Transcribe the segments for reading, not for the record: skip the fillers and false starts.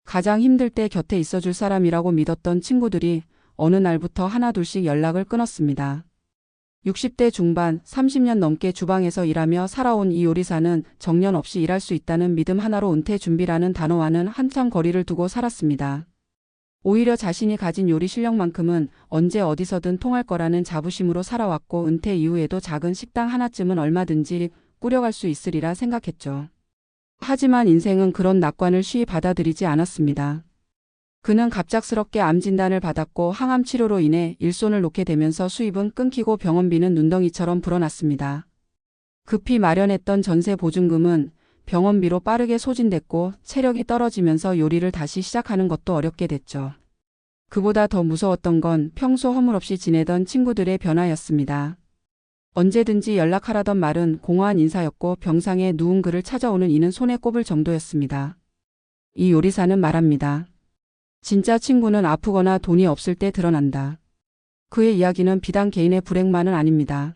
가장 힘들 때 곁에 있어줄 사람이라고 믿었던 친구들이 어느 날부터 하나둘씩 연락을 끊었습니다. 60대 중반, 30년 넘게 주방에서 일하며 살아온 이 요리사는 정년 없이 일할 수 있다는 믿음 하나로 은퇴 준비라는 단어와는 한참 거리를 두고 살았습니다. 오히려 자신이 가진 요리 실력만큼은 언제 어디서든 통할 거라는 자부심으로 살아왔고 은퇴 이후에도 작은 식당 하나쯤은 얼마든지 꾸려갈 수 있으리라 생각했죠. 하지만 인생은 그런 낙관을 쉬이 받아들이지 않았습니다. 그는 갑작스럽게 암 진단을 받았고 항암 치료로 인해 일손을 놓게 되면서 수입은 끊기고 병원비는 눈덩이처럼 불어났습니다. 급히 마련했던 전세 보증금은 병원비로 빠르게 소진됐고 체력이 떨어지면서 요리를 다시 시작하는 것도 어렵게 됐죠. 그보다 더 무서웠던 건 평소 허물없이 지내던 친구들의 변화였습니다. 언제든지 연락하라던 말은 공허한 인사였고 병상에 누운 그를 찾아오는 이는 손에 꼽을 정도였습니다. 이 요리사는 말합니다. 진짜 친구는 아프거나 돈이 없을 때 드러난다. 그의 이야기는 비단 개인의 불행만은 아닙니다.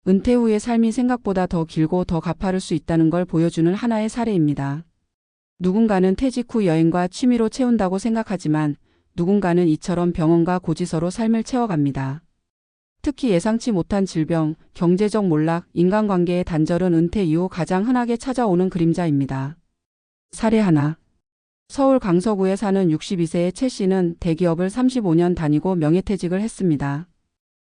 은퇴 후의 삶이 생각보다 더 길고 더 가파를 수 있다는 걸 보여주는 하나의 사례입니다. 누군가는 퇴직 후 여행과 취미로 채운다고 생각하지만 누군가는 이처럼 병원과 고지서로 삶을 채워갑니다. 특히 예상치 못한 질병, 경제적 몰락, 인간관계의 단절은 은퇴 이후 가장 흔하게 찾아오는 그림자입니다. 사례 하나. 서울 강서구에 사는 62세의 최 씨는 대기업을 35년 다니고 명예퇴직을 했습니다.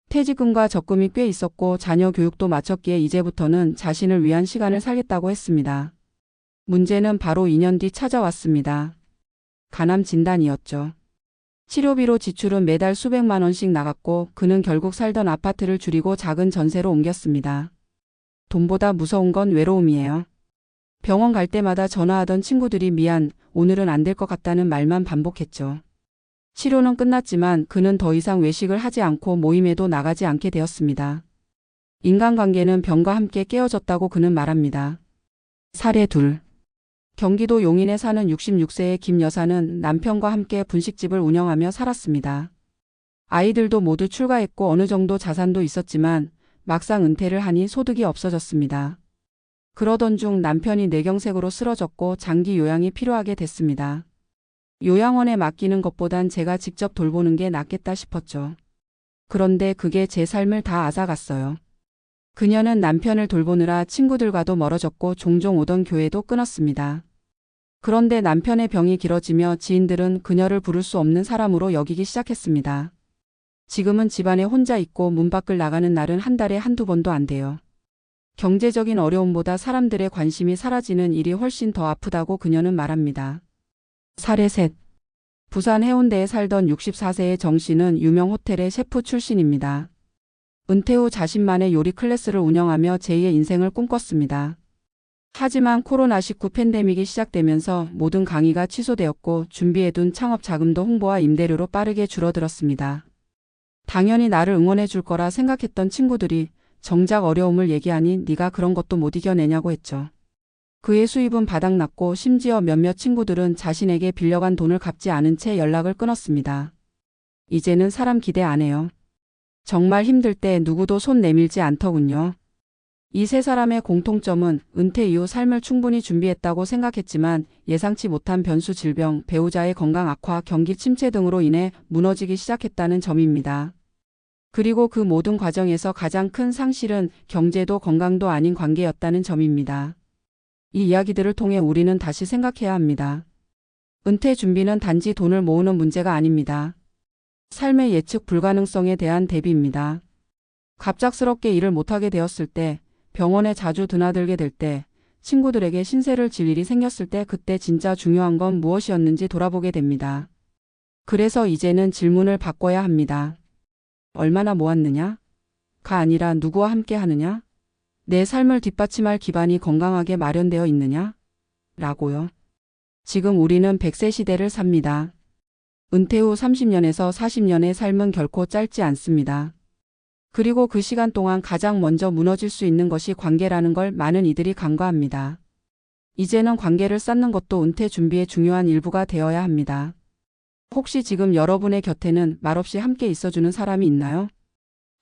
퇴직금과 적금이 꽤 있었고 자녀 교육도 마쳤기에 이제부터는 자신을 위한 시간을 살겠다고 했습니다. 문제는 바로 2년 뒤 찾아왔습니다. 간암 진단이었죠. 치료비로 지출은 매달 수백만 원씩 나갔고 그는 결국 살던 아파트를 줄이고 작은 전세로 옮겼습니다. 돈보다 무서운 건 외로움이에요. 병원 갈 때마다 전화하던 친구들이 미안, 오늘은 안 될 것 같다는 말만 반복했죠. 치료는 끝났지만 그는 더 이상 외식을 하지 않고 모임에도 나가지 않게 되었습니다. 인간관계는 병과 함께 깨어졌다고 그는 말합니다. 사례 둘. 경기도 용인에 사는 66세의 김 여사는 남편과 함께 분식집을 운영하며 살았습니다. 아이들도 모두 출가했고 어느 정도 자산도 있었지만 막상 은퇴를 하니 소득이 없어졌습니다. 그러던 중 남편이 뇌경색으로 쓰러졌고 장기 요양이 필요하게 됐습니다. 요양원에 맡기는 것보단 제가 직접 돌보는 게 낫겠다 싶었죠. 그런데 그게 제 삶을 다 앗아갔어요. 그녀는 남편을 돌보느라 친구들과도 멀어졌고 종종 오던 교회도 끊었습니다. 그런데 남편의 병이 길어지며 지인들은 그녀를 부를 수 없는 사람으로 여기기 시작했습니다. 지금은 집안에 혼자 있고 문 밖을 나가는 날은 한 달에 한두 번도 안 돼요. 경제적인 어려움보다 사람들의 관심이 사라지는 일이 훨씬 더 아프다고 그녀는 말합니다. 사례 셋. 부산 해운대에 살던 64세의 정 씨는 유명 호텔의 셰프 출신입니다. 은퇴 후 자신만의 요리 클래스를 운영하며 제2의 인생을 꿈꿨습니다. 하지만 코로나19 팬데믹이 시작되면서 모든 강의가 취소되었고 준비해둔 창업 자금도 홍보와 임대료로 빠르게 줄어들었습니다. 당연히 나를 응원해 줄 거라 생각했던 친구들이 정작 어려움을 얘기하니 네가 그런 것도 못 이겨내냐고 했죠. 그의 수입은 바닥났고 심지어 몇몇 친구들은 자신에게 빌려간 돈을 갚지 않은 채 연락을 끊었습니다. 이제는 사람 기대 안 해요. 정말 힘들 때 누구도 손 내밀지 않더군요. 이 세 사람의 공통점은 은퇴 이후 삶을 충분히 준비했다고 생각했지만 예상치 못한 변수 질병, 배우자의 건강 악화, 경기 침체 등으로 인해 무너지기 시작했다는 점입니다. 그리고 그 모든 과정에서 가장 큰 상실은 경제도 건강도 아닌 관계였다는 점입니다. 이 이야기들을 통해 우리는 다시 생각해야 합니다. 은퇴 준비는 단지 돈을 모으는 문제가 아닙니다. 삶의 예측 불가능성에 대한 대비입니다. 갑작스럽게 일을 못하게 되었을 때, 병원에 자주 드나들게 될 때, 친구들에게 신세를 질 일이 생겼을 때 그때 진짜 중요한 건 무엇이었는지 돌아보게 됩니다. 그래서 이제는 질문을 바꿔야 합니다. 얼마나 모았느냐? 가 아니라 누구와 함께 하느냐? 내 삶을 뒷받침할 기반이 건강하게 마련되어 있느냐? 라고요. 지금 우리는 100세 시대를 삽니다. 은퇴 후 30년에서 40년의 삶은 결코 짧지 않습니다. 그리고 그 시간 동안 가장 먼저 무너질 수 있는 것이 관계라는 걸 많은 이들이 간과합니다. 이제는 관계를 쌓는 것도 은퇴 준비의 중요한 일부가 되어야 합니다. 혹시 지금 여러분의 곁에는 말없이 함께 있어주는 사람이 있나요?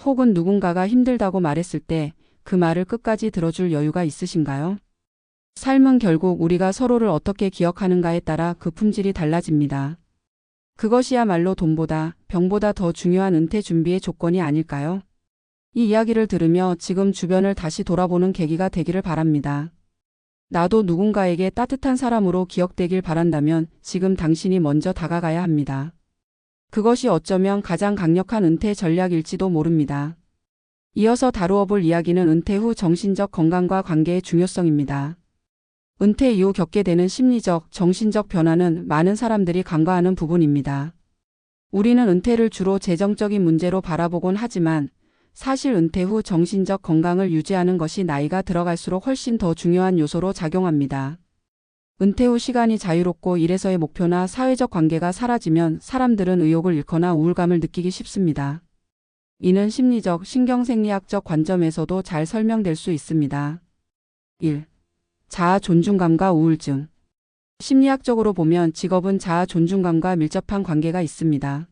혹은 누군가가 힘들다고 말했을 때 그 말을 끝까지 들어줄 여유가 있으신가요? 삶은 결국 우리가 서로를 어떻게 기억하는가에 따라 그 품질이 달라집니다. 그것이야말로 돈보다 병보다 더 중요한 은퇴 준비의 조건이 아닐까요? 이 이야기를 들으며 지금 주변을 다시 돌아보는 계기가 되기를 바랍니다. 나도 누군가에게 따뜻한 사람으로 기억되길 바란다면 지금 당신이 먼저 다가가야 합니다. 그것이 어쩌면 가장 강력한 은퇴 전략일지도 모릅니다. 이어서 다루어 볼 이야기는 은퇴 후 정신적 건강과 관계의 중요성입니다. 은퇴 이후 겪게 되는 심리적, 정신적 변화는 많은 사람들이 간과하는 부분입니다. 우리는 은퇴를 주로 재정적인 문제로 바라보곤 하지만 사실 은퇴 후 정신적 건강을 유지하는 것이 나이가 들어갈수록 훨씬 더 중요한 요소로 작용합니다. 은퇴 후 시간이 자유롭고 일에서의 목표나 사회적 관계가 사라지면 사람들은 의욕을 잃거나 우울감을 느끼기 쉽습니다. 이는 심리적, 신경생리학적 관점에서도 잘 설명될 수 있습니다. 1. 자아 존중감과 우울증. 심리학적으로 보면 직업은 자아 존중감과 밀접한 관계가 있습니다.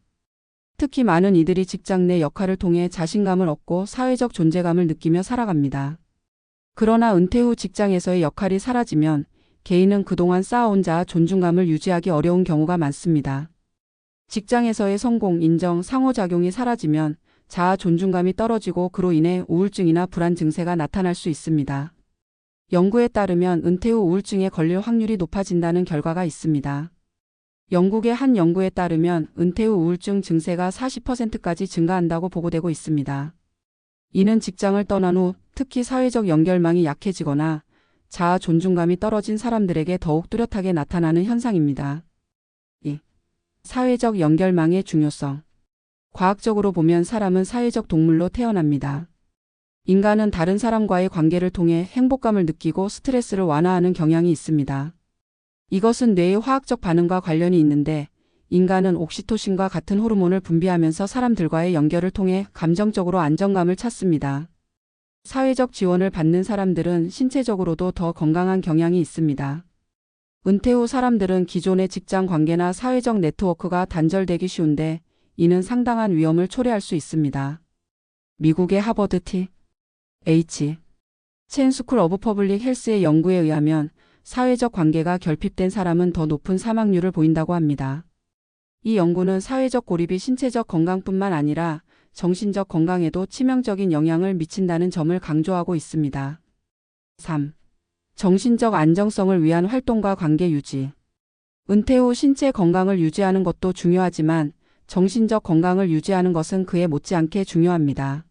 특히 많은 이들이 직장 내 역할을 통해 자신감을 얻고 사회적 존재감을 느끼며 살아갑니다. 그러나 은퇴 후 직장에서의 역할이 사라지면 개인은 그동안 쌓아온 자아 존중감을 유지하기 어려운 경우가 많습니다. 직장에서의 성공, 인정, 상호작용이 사라지면 자아 존중감이 떨어지고 그로 인해 우울증이나 불안 증세가 나타날 수 있습니다. 연구에 따르면 은퇴 후 우울증에 걸릴 확률이 높아진다는 결과가 있습니다. 영국의 한 연구에 따르면 은퇴 후 우울증 증세가 40%까지 증가한다고 보고되고 있습니다. 이는 직장을 떠난 후 특히 사회적 연결망이 약해지거나 자아 존중감이 떨어진 사람들에게 더욱 뚜렷하게 나타나는 현상입니다. 2. 사회적 연결망의 중요성. 과학적으로 보면 사람은 사회적 동물로 태어납니다. 인간은 다른 사람과의 관계를 통해 행복감을 느끼고 스트레스를 완화하는 경향이 있습니다. 이것은 뇌의 화학적 반응과 관련이 있는데 인간은 옥시토신과 같은 호르몬을 분비하면서 사람들과의 연결을 통해 감정적으로 안정감을 찾습니다. 사회적 지원을 받는 사람들은 신체적으로도 더 건강한 경향이 있습니다. 은퇴 후 사람들은 기존의 직장 관계나 사회적 네트워크가 단절되기 쉬운데 이는 상당한 위험을 초래할 수 있습니다. 미국의 하버드 T.H. 첸 스쿨 오브 퍼블릭 헬스의 연구에 의하면 사회적 관계가 결핍된 사람은 더 높은 사망률을 보인다고 합니다. 이 연구는 사회적 고립이 신체적 건강뿐만 아니라 정신적 건강에도 치명적인 영향을 미친다는 점을 강조하고 있습니다. 3. 정신적 안정성을 위한 활동과 관계 유지. 은퇴 후 신체 건강을 유지하는 것도 중요하지만 정신적 건강을 유지하는 것은 그에 못지않게 중요합니다.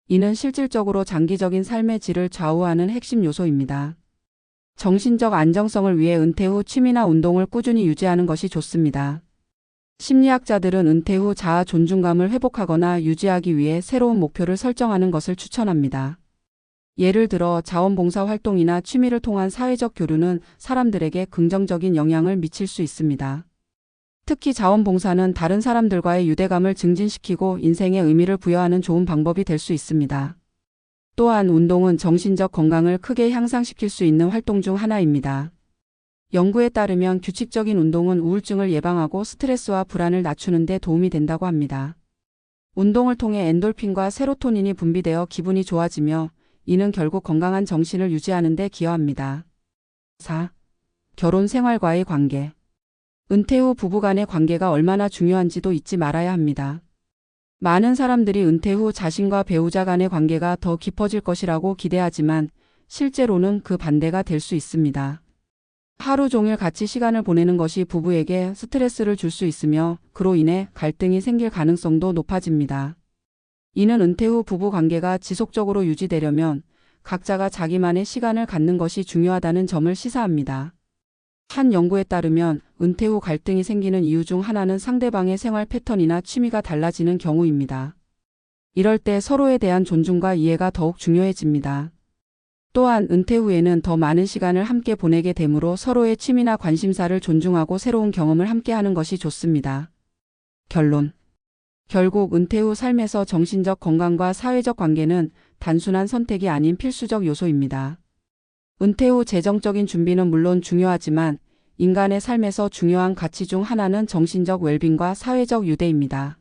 이는 실질적으로 장기적인 삶의 질을 좌우하는 핵심 요소입니다. 정신적 안정성을 위해 은퇴 후 취미나 운동을 꾸준히 유지하는 것이 좋습니다. 심리학자들은 은퇴 후 자아 존중감을 회복하거나 유지하기 위해 새로운 목표를 설정하는 것을 추천합니다. 예를 들어 자원봉사 활동이나 취미를 통한 사회적 교류는 사람들에게 긍정적인 영향을 미칠 수 있습니다. 특히 자원봉사는 다른 사람들과의 유대감을 증진시키고 인생의 의미를 부여하는 좋은 방법이 될 수 있습니다. 또한 운동은 정신적 건강을 크게 향상시킬 수 있는 활동 중 하나입니다. 연구에 따르면 규칙적인 운동은 우울증을 예방하고 스트레스와 불안을 낮추는 데 도움이 된다고 합니다. 운동을 통해 엔돌핀과 세로토닌이 분비되어 기분이 좋아지며 이는 결국 건강한 정신을 유지하는 데 기여합니다. 4. 결혼 생활과의 관계. 은퇴 후 부부간의 관계가 얼마나 중요한지도 잊지 말아야 합니다. 많은 사람들이 은퇴 후 자신과 배우자 간의 관계가 더 깊어질 것이라고 기대하지만 실제로는 그 반대가 될 수 있습니다. 하루 종일 같이 시간을 보내는 것이 부부에게 스트레스를 줄 수 있으며 그로 인해 갈등이 생길 가능성도 높아집니다. 이는 은퇴 후 부부 관계가 지속적으로 유지되려면 각자가 자기만의 시간을 갖는 것이 중요하다는 점을 시사합니다. 한 연구에 따르면 은퇴 후 갈등이 생기는 이유 중 하나는 상대방의 생활 패턴이나 취미가 달라지는 경우입니다. 이럴 때 서로에 대한 존중과 이해가 더욱 중요해집니다. 또한 은퇴 후에는 더 많은 시간을 함께 보내게 되므로 서로의 취미나 관심사를 존중하고 새로운 경험을 함께 하는 것이 좋습니다. 결론. 결국 은퇴 후 삶에서 정신적 건강과 사회적 관계는 단순한 선택이 아닌 필수적 요소입니다. 은퇴 후 재정적인 준비는 물론 중요하지만 인간의 삶에서 중요한 가치 중 하나는 정신적 웰빙과 사회적 유대입니다.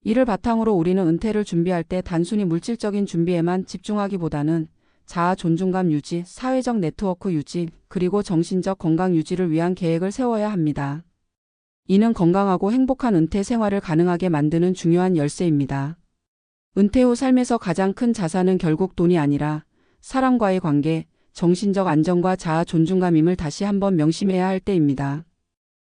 이를 바탕으로 우리는 은퇴를 준비할 때 단순히 물질적인 준비에만 집중하기보다는 자아 존중감 유지, 사회적 네트워크 유지, 그리고 정신적 건강 유지를 위한 계획을 세워야 합니다. 이는 건강하고 행복한 은퇴 생활을 가능하게 만드는 중요한 열쇠입니다. 은퇴 후 삶에서 가장 큰 자산은 결국 돈이 아니라 사람과의 관계, 정신적 안정과 자아 존중감임을 다시 한번 명심해야 할 때입니다.